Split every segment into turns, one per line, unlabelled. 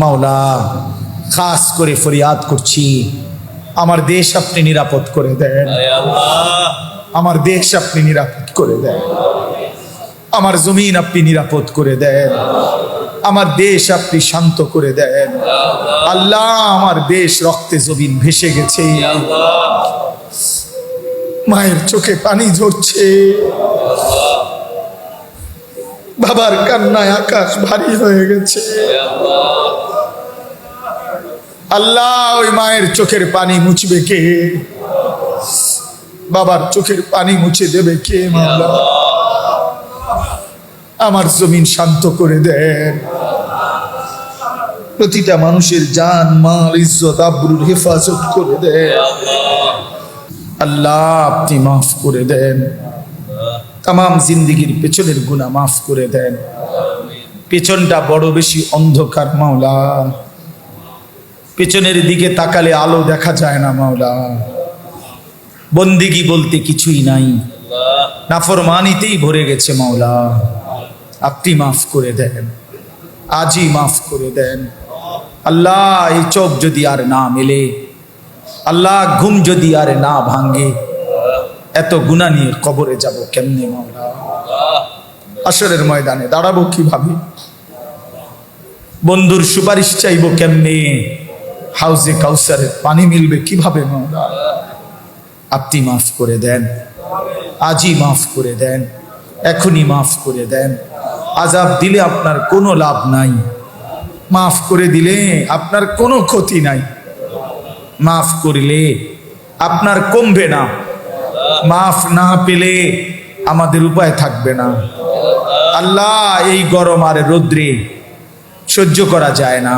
মাওলা খাস করে ফরিয়াদ করছি, আমার দেশ আপনি নিরাপদ করে দেন, আমার দেশ আপনি নিরাপদ করে দেন, আমার জমিন আপনি নিরাপদ করে দেন, আমার দেশ আপনি শান্ত করে দেন। আল্লাহ, আমার দেশ রক্তে জমিন ভেসে গেছে, মায়ের চোখে পানি ঝরছে, বাবার কান্নায় আকাশ ভারী হয়ে গেছে। আল্লাহ, ওই মায়ের চোখের পানি মুছবে কে? বাবার চোখের পানি মুছে দেবে কে? মাওলা, আমার জমিন শান্ত করে দেন, প্রতিটা মানুষের জান মাল ইজ্জত আবরুর হেফাজত করে দেন। আল্লাহ, আপনি মাফ করে দেন, তামাম জিন্দেগির পেছনের গুনাহ মাফ করে দেন। পেছনটা বড় বেশি অন্ধকার মাওলা, পেছনের দিকে তাকালে আলো দেখা যায় না মাওলা। বন্দিগি বলতে কিছুই নাই, নাফরমানিতেই ভরে গেছে মাওলা। আপনি মাফ করে দেন, আজই মাফ করে দেন। আল্লাহ, এই চোখ যদি আর না মেলে, আল্লাহ ঘুম যদি আর না ভাঙ্গে, এত গুনাহ নিয়ে কবরে যাব কেমনে মাওলা? আসরের ময়দানে দাঁড়াবো কিভাবে? বন্ধুর সুপারিশ চাইবো কেমনে? হাউজে কাউসারের পানি মিলবে কিভাবে মাওলা? আপনি মাফ করে দেন, আজই মাফ করে দেন, এখনই মাফ করে দেন। আযাব দিলে আপনার কোনো লাভ নাই, মাফ করে দিলে আপনার কোনো ক্ষতি নাই, মাফ করলে আপনার কমবে না, মাফ না পেলে আমাদের উপায় থাকবে না। আল্লাহ, এই গরম আর রৌদ্রে সহ্য করা যায় না,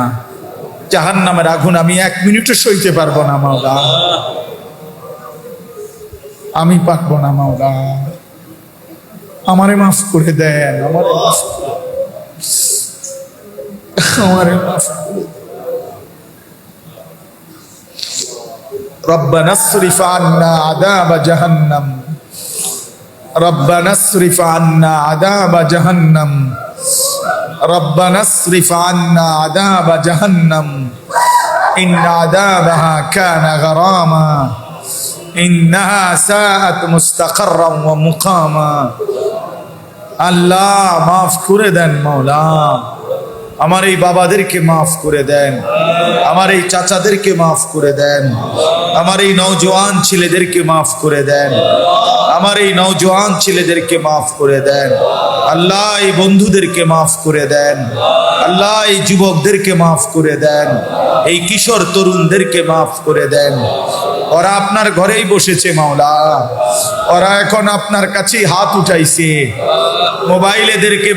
জাহান্নামের আগুন আমি 1 মিনিটও সইতে পারবো না মাওলা, আমি পারবো না মাওলা। আমারে মাফ করে দেন, আমারে মাফ করে দেন, আমারে মাফ করে দেন। ربنا اصرف عنا عذاب جهنم ربنا اصرف عنا عذاب جهنم ربنا اصرف عنا عذاب جهنم إن عذابها كان غراما إنها ساءت مستقرا ومقاما আল্লাহ, মাফ করে দেন মাওলা, আমার এই বাবাদেরকে মাফ করে দেন, আমার এই চাচাদেরকে মাফ করে দেন, আমার এই নওজোয়ান ছেলেদেরকে মাফ করে দেন, আমার এই নওজোয়ান ছেলেদেরকে মাফ করে দেন। আল্লাহ, এই বন্ধুদেরকে মাফ করে দেন, আল্লাহ এই যুবকদেরকে মাফ করে দেন, এই কিশোর তরুণদেরকে মাফ করে দেন। ওরা আপনার ঘরেই বসেছে মাওলা, ওরা এখন আপনার কাছেই হাত উঠাইছে, মোবাইল এদেরকে